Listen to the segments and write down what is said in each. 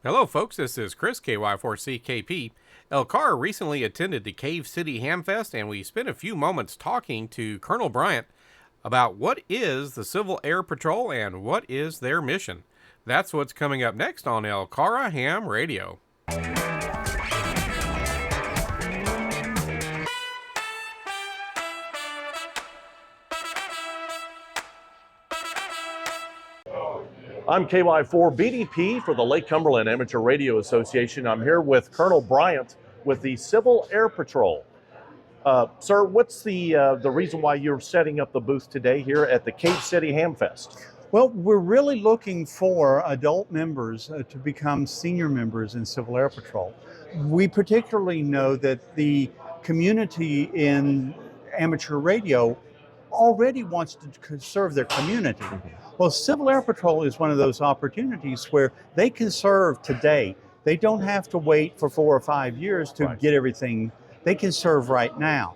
Hello, folks. This is Chris, KY4CKP. LCARA recently attended the Cave City Hamfest, and we spent a few moments talking to Colonel Bryant about what is the Civil Air Patrol and what is their mission. That's what's coming up next on LCARA Ham Radio. I'm KY4BDP for the Lake Cumberland Amateur Radio Association. I'm here with Colonel Bryant with the Civil Air Patrol. Sir, what's the reason why you're setting up the booth today here at the Cave City Hamfest? Well, we're really looking for adult members to become senior members in Civil Air Patrol. We particularly know that the community in amateur radio already wants to serve their community. Well, Civil Air Patrol is one of those opportunities where they can serve today. They don't have to wait for 4 or 5 years to get everything. They can serve right now.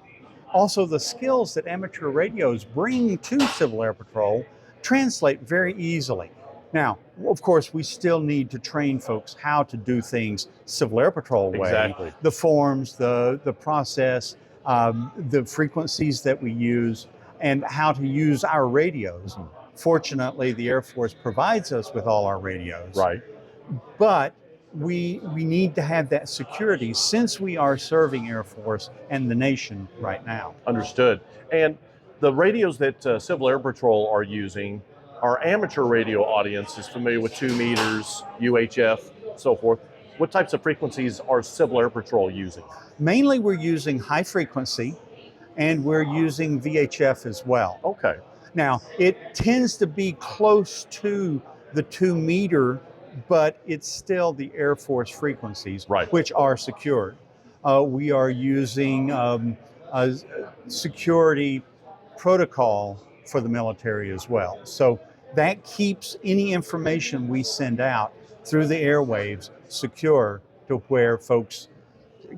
Also, the skills that amateur radios bring to Civil Air Patrol translate very easily. Now, of course, we still need to train folks how to do things Civil Air Patrol way. Exactly. The forms, the process, the frequencies that we use, and how to use our radios. Fortunately, the Air Force provides us with all our radios. Right. But we need to have that security since we are serving Air Force and the nation right now. Understood. And the radios that Civil Air Patrol are using, our amateur radio audience is familiar with 2 meters, UHF, so forth. What types of frequencies are Civil Air Patrol using? Mainly we're using high frequency and we're using VHF as well. Okay. Now, it tends to be close to the 2 meter, but it's still the Air Force frequencies, which are secured. We are using a security protocol for the military as well. So that keeps any information we send out through the airwaves secure to where folks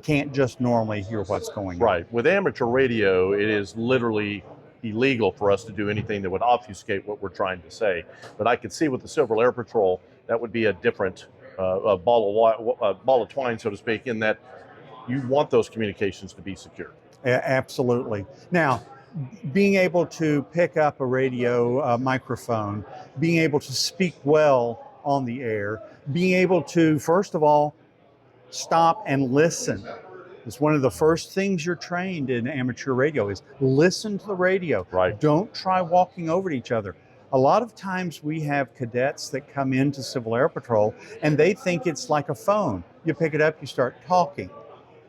can't just normally hear what's going on. Right. With amateur radio, it is literally illegal for us to do anything that would obfuscate what we're trying to say. But I could see with the Civil Air Patrol, that would be a different ball of twine, so to speak, in that you want those communications to be secure. Absolutely. Now, being able to pick up a radio microphone, being able to speak well on the air, being able to, first of all, stop and listen. It's one of the first things you're trained in amateur radio is listen to the radio. Right. Don't try walking over to each other. A lot of times we have cadets that come into Civil Air Patrol and they think it's like a phone. You pick it up, you start talking.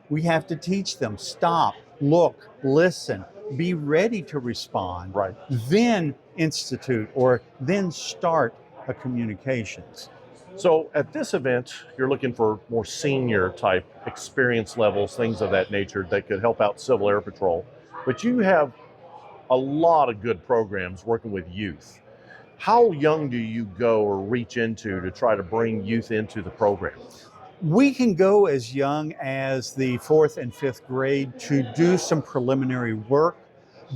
We have to teach them, stop, look, listen, be ready to respond. Right. Then institute or then start a communications. So at this event, you're looking for more senior type experience levels, things of that nature that could help out Civil Air Patrol. But you have a lot of good programs working with youth. How young do you go or reach into to try to bring youth into the program? We can go as young as the 4th and 5th grade to do some preliminary work,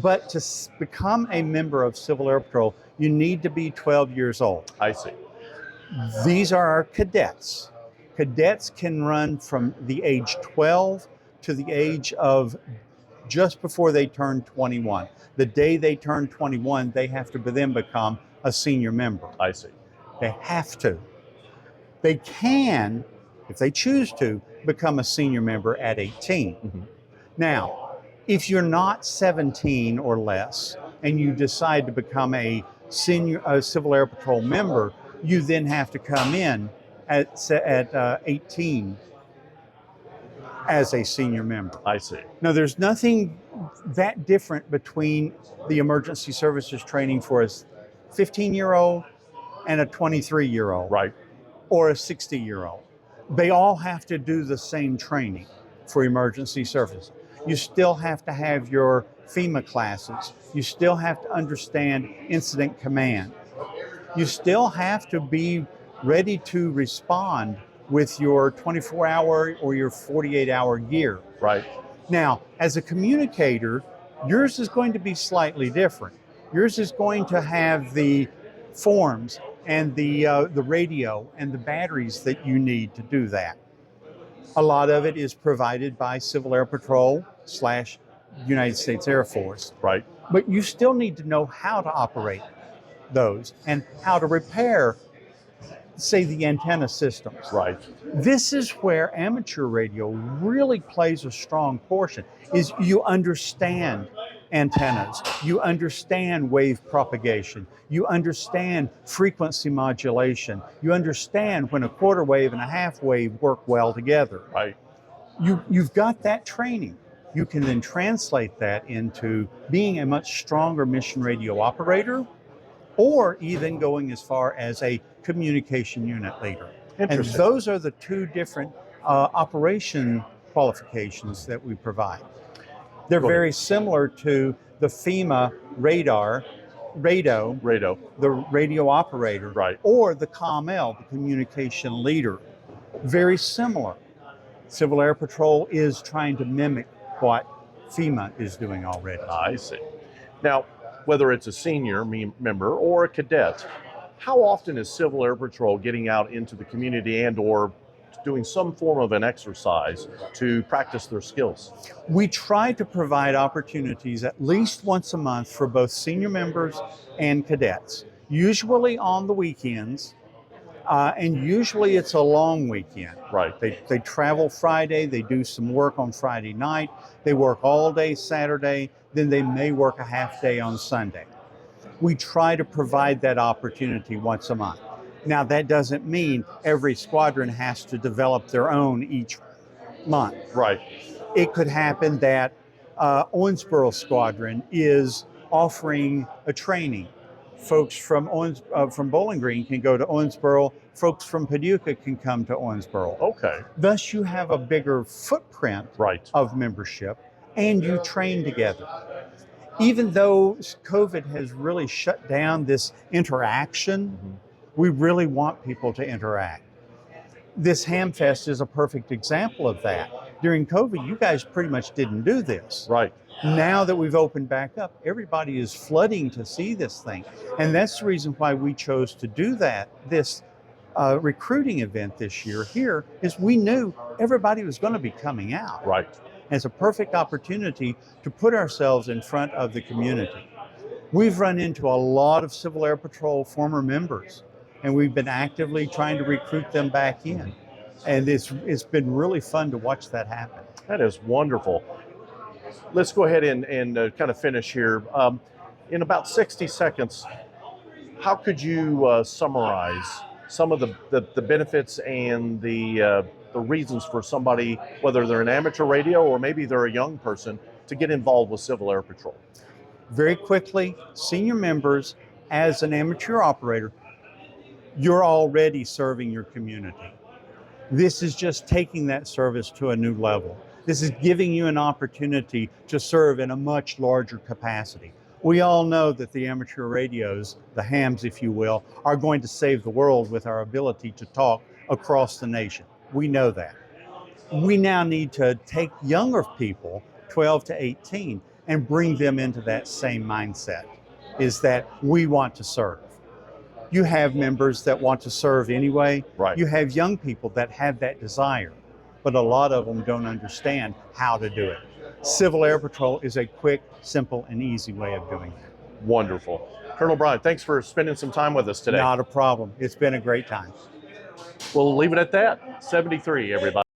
but to become a member of Civil Air Patrol, you need to be 12 years old. I see. These are our cadets. Cadets can run from the age 12 to the age of just before they turn 21. The day they turn 21, they have to then become a senior member. I see. They have to. They can, if they choose to, become a senior member at 18. Mm-hmm. Now, if you're not 17 or less and you decide to become a Civil Air Patrol member, you then have to come in at 18 as a senior member. I see. Now, there's nothing that different between the emergency services training for a 15-year-old and a 23-year-old. Right. Or a 60-year-old. They all have to do the same training for emergency services. You still have to have your FEMA classes. You still have to understand incident command. You still have to be ready to respond with your 24-hour or your 48-hour gear. Right. Now, as a communicator, yours is going to be slightly different. Yours is going to have the forms and the radio and the batteries that you need to do that. A lot of it is provided by Civil Air Patrol / United States Air Force. Right. But you still need to know how to operate those and how to repair, say, the antenna systems. Right. This is where amateur radio really plays a strong portion, is you understand antennas, you understand wave propagation, you understand frequency modulation, you understand when a quarter wave and a half wave work well together. Right. You've got that training. You can then translate that into being a much stronger mission radio operator, or even going as far as a communication unit leader. And Interesting. those are the two different operation qualifications that we provide. They're very similar to the FEMA radar, the radio operator, Right. or the COML, the communication leader. Very similar. Civil Air Patrol is trying to mimic what FEMA is doing already. I see. Now, whether it's a senior member or a cadet, how often is Civil Air Patrol getting out into the community and or doing some form of an exercise to practice their skills? We try to provide opportunities at least once a month for both senior members and cadets, usually on the weekends, and usually it's a long weekend. Right. They travel Friday, they do some work on Friday night, they work all day Saturday, then they may work a half day on Sunday. We try to provide that opportunity once a month. Now, that doesn't mean every squadron has to develop their own each month. Right. It could happen that Owensboro Squadron is offering a training. Folks from Bowling Green can go to Owensboro. Folks from Paducah can come to Owensboro. Okay. Thus, you have a bigger footprint Right. of membership, and you train together. Even though COVID has really shut down this interaction, we really want people to interact. This Hamfest is a perfect example of that. During COVID, you guys pretty much didn't do this. Right. Now that we've opened back up, everybody is flooding to see this thing. And that's the reason why we chose to do that. This recruiting event this year here is we knew everybody was going to be coming out. Right. And it's a perfect opportunity to put ourselves in front of the community. We've run into a lot of Civil Air Patrol former members, and we've been actively trying to recruit them back in. And it's been really fun to watch that happen. That is wonderful. Let's go ahead and kind of finish here. In about 60 seconds, how could you summarize some of the benefits and the reasons for somebody, whether they're an amateur radio or maybe they're a young person, to get involved with Civil Air Patrol? Very quickly, senior members, as an amateur operator, you're already serving your community. This is just taking that service to a new level. This is giving you an opportunity to serve in a much larger capacity. We all know that the amateur radios, the hams, if you will, are going to save the world with our ability to talk across the nation. We know that. We now need to take younger people, 12 to 18, and bring them into that same mindset, is that we want to serve. You have members that want to serve anyway. Right. You have young people that have that desire, but a lot of them don't understand how to do it. Civil Air Patrol is a quick, simple, and easy way of doing that. Wonderful. Colonel Bryant, thanks for spending some time with us today. Not a problem. It's been a great time. We'll leave it at that. 73, everybody.